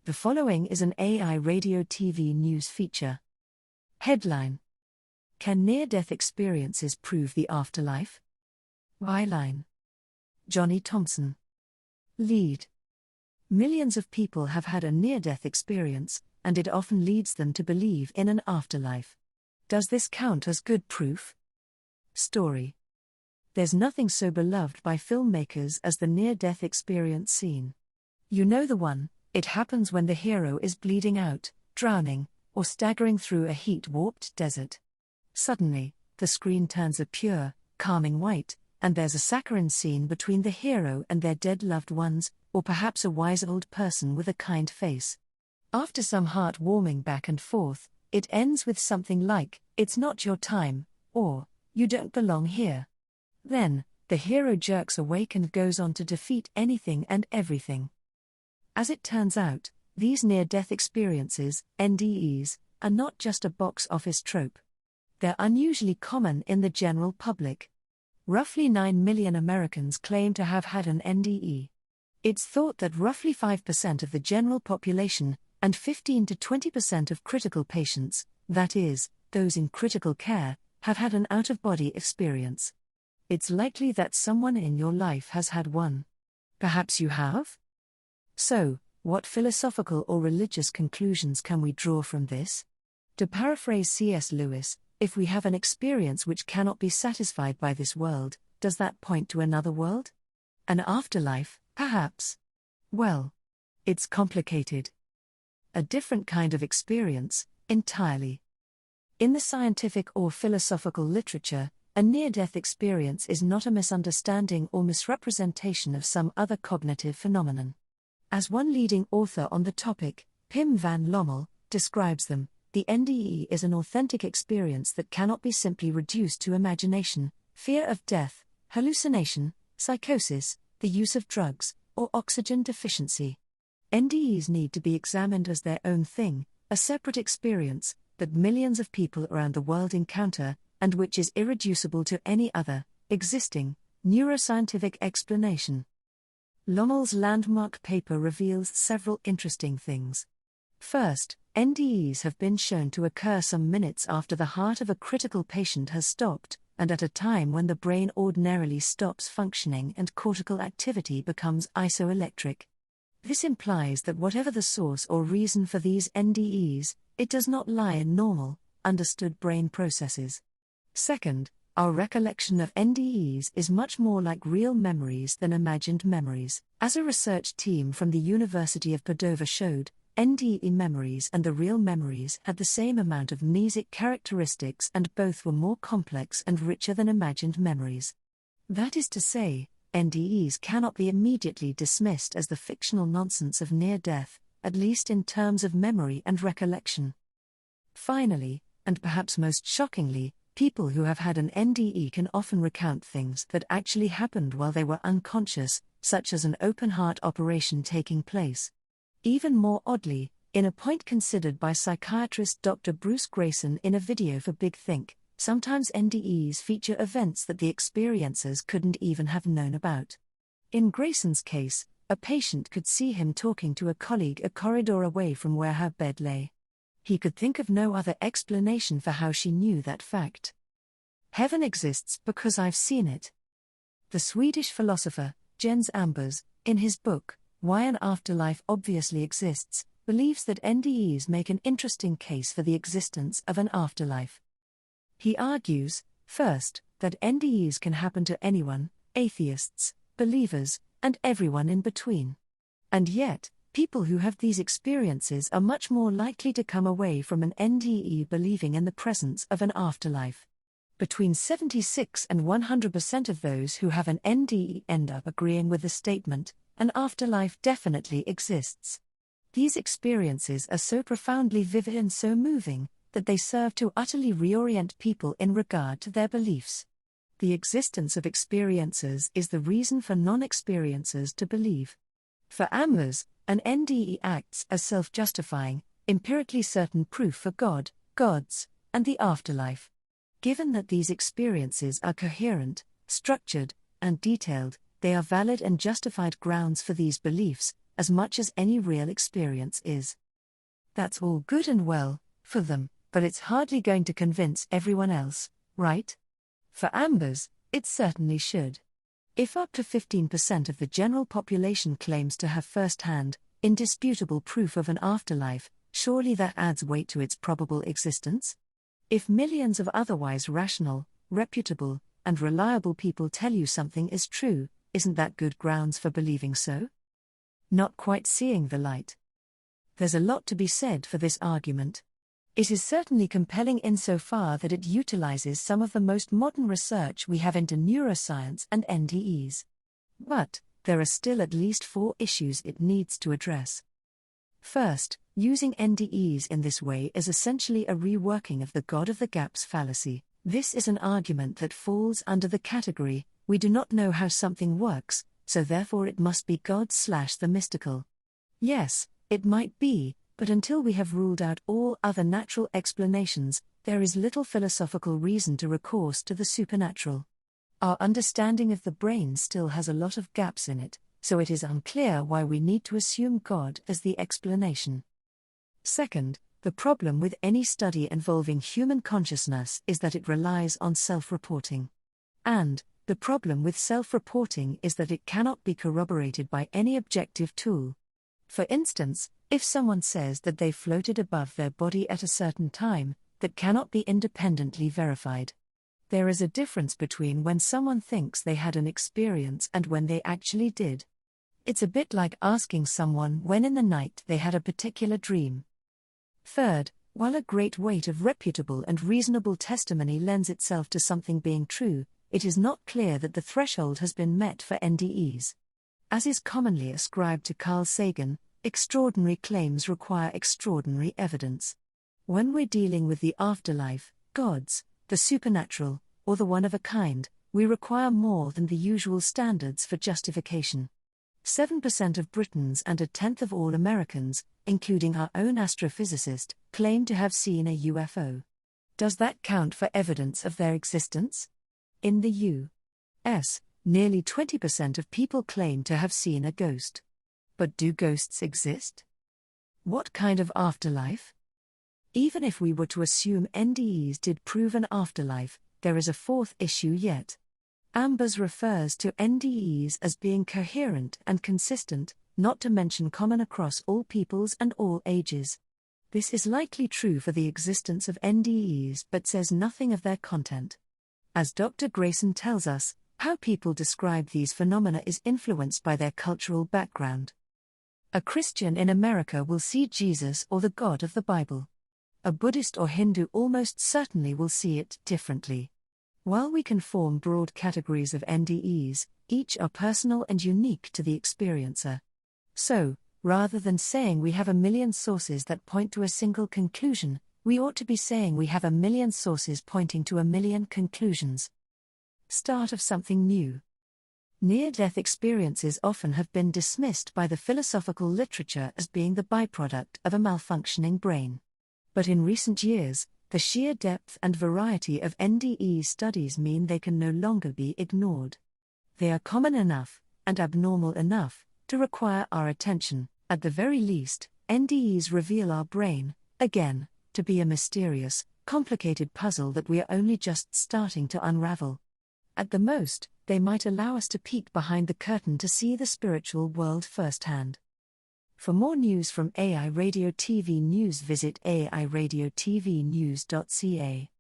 The following is an AI radio TV news feature. Headline: Can near-death experiences prove the afterlife? Byline: Johnny Thompson. Lead: Millions of people have had a near-death experience, and it often leads them to believe in an afterlife. Does this count as good proof? Story: There's nothing so beloved by filmmakers as the near-death experience scene. You know the one. It happens when the hero is bleeding out, drowning, or staggering through a heat-warped desert. Suddenly, the screen turns a pure, calming white, and there's a saccharine scene between the hero and their dead loved ones, or perhaps a wise old person with a kind face. After some heart-warming back and forth, it ends with something like, "It's not your time," or, "You don't belong here." Then, the hero jerks awake and goes on to defeat anything and everything. As it turns out, these near-death experiences, NDEs, are not just a box office trope. They're unusually common in the general public. Roughly 9 million Americans claim to have had an NDE. It's thought that roughly 5% of the general population, and 15 to 20% of critical patients, that is, those in critical care, have had an out-of-body experience. It's likely that someone in your life has had one. Perhaps you have? So, what philosophical or religious conclusions can we draw from this? To paraphrase C.S. Lewis, if we have an experience which cannot be satisfied by this world, does that point to another world? An afterlife, perhaps? Well, it's complicated. A different kind of experience, entirely. In the scientific or philosophical literature, a near-death experience is not a misunderstanding or misrepresentation of some other cognitive phenomenon. As one leading author on the topic, Pim van Lommel, describes them, the NDE is an authentic experience that cannot be simply reduced to imagination, fear of death, hallucination, psychosis, the use of drugs, or oxygen deficiency. NDEs need to be examined as their own thing, a separate experience, that millions of people around the world encounter, and which is irreducible to any other, existing, neuroscientific explanation. Lommel's landmark paper reveals several interesting things. First, NDEs have been shown to occur some minutes after the heart of a critical patient has stopped, and at a time when the brain ordinarily stops functioning and cortical activity becomes isoelectric. This implies that whatever the source or reason for these NDEs, it does not lie in normal, understood brain processes. Second, our recollection of NDEs is much more like real memories than imagined memories. As a research team from the University of Padova showed, NDE memories and the real memories had the same amount of mnesic characteristics, and both were more complex and richer than imagined memories. That is to say, NDEs cannot be immediately dismissed as the fictional nonsense of near death, at least in terms of memory and recollection. Finally, and perhaps most shockingly, people who have had an NDE can often recount things that actually happened while they were unconscious, such as an open-heart operation taking place. Even more oddly, in a point considered by psychiatrist Dr. Bruce Grayson in a video for Big Think, sometimes NDEs feature events that the experiencers couldn't even have known about. In Grayson's case, a patient could see him talking to a colleague a corridor away from where her bed lay. He could think of no other explanation for how she knew that fact. Heaven exists because I've seen it. The Swedish philosopher, Jens Ambers, in his book, Why an Afterlife Obviously Exists, believes that NDEs make an interesting case for the existence of an afterlife. He argues, first, that NDEs can happen to anyone, atheists, believers, and everyone in between. And yet, people who have these experiences are much more likely to come away from an NDE believing in the presence of an afterlife. Between 76 and 100% of those who have an NDE end up agreeing with the statement, an afterlife definitely exists. These experiences are so profoundly vivid and so moving, that they serve to utterly reorient people in regard to their beliefs. The existence of experiences is the reason for non-experiencers to believe. For Ambers, an NDE acts as self-justifying, empirically certain proof for God, gods, and the afterlife. Given that these experiences are coherent, structured, and detailed, they are valid and justified grounds for these beliefs, as much as any real experience is. That's all good and well, for them, but it's hardly going to convince everyone else, right? For Ambers, it certainly should. If up to 15% of the general population claims to have first-hand, indisputable proof of an afterlife, surely that adds weight to its probable existence? If millions of otherwise rational, reputable, and reliable people tell you something is true, isn't that good grounds for believing so? Not quite seeing the light. There's a lot to be said for this argument. It is certainly compelling insofar that it utilizes some of the most modern research we have into neuroscience and NDEs. But there are still at least 4 issues it needs to address. First, using NDEs in this way is essentially a reworking of the God of the Gaps fallacy. This is an argument that falls under the category, we do not know how something works, so therefore it must be God/the mystical. Yes, it might be, but until we have ruled out all other natural explanations, there is little philosophical reason to recourse to the supernatural. Our understanding of the brain still has a lot of gaps in it, so it is unclear why we need to assume God as the explanation. Second, the problem with any study involving human consciousness is that it relies on self-reporting. And the problem with self-reporting is that it cannot be corroborated by any objective tool. For instance, if someone says that they floated above their body at a certain time, that cannot be independently verified. There is a difference between when someone thinks they had an experience and when they actually did. It's a bit like asking someone when in the night they had a particular dream. Third, while a great weight of reputable and reasonable testimony lends itself to something being true, it is not clear that the threshold has been met for NDEs. As is commonly ascribed to Carl Sagan, extraordinary claims require extraordinary evidence. When we're dealing with the afterlife, gods, the supernatural, or the one of a kind, we require more than the usual standards for justification. 7% of Britons and 1/10 of all Americans, including our own astrophysicist, claim to have seen a UFO. Does that count for evidence of their existence? In the U.S., nearly 20% of people claim to have seen a ghost. But do ghosts exist? What kind of afterlife? Even if we were to assume NDEs did prove an afterlife, there is a 4th issue yet. Ambers refers to NDEs as being coherent and consistent, not to mention common across all peoples and all ages. This is likely true for the existence of NDEs but says nothing of their content. As Dr. Grayson tells us, how people describe these phenomena is influenced by their cultural background. A Christian in America will see Jesus or the God of the Bible. A Buddhist or Hindu almost certainly will see it differently. While we can form broad categories of NDEs, each are personal and unique to the experiencer. So, rather than saying we have a million sources that point to a single conclusion, we ought to be saying we have a million sources pointing to a million conclusions. Start of something new. Near-death experiences often have been dismissed by the philosophical literature as being the byproduct of a malfunctioning brain. But in recent years, the sheer depth and variety of NDE studies mean they can no longer be ignored. They are common enough, and abnormal enough, to require our attention. At the very least, NDEs reveal our brain, again, to be a mysterious, complicated puzzle that we are only just starting to unravel. At the most, they might allow us to peek behind the curtain to see the spiritual world firsthand. For more news from AI Radio TV News, visit airadiotvnews.ca.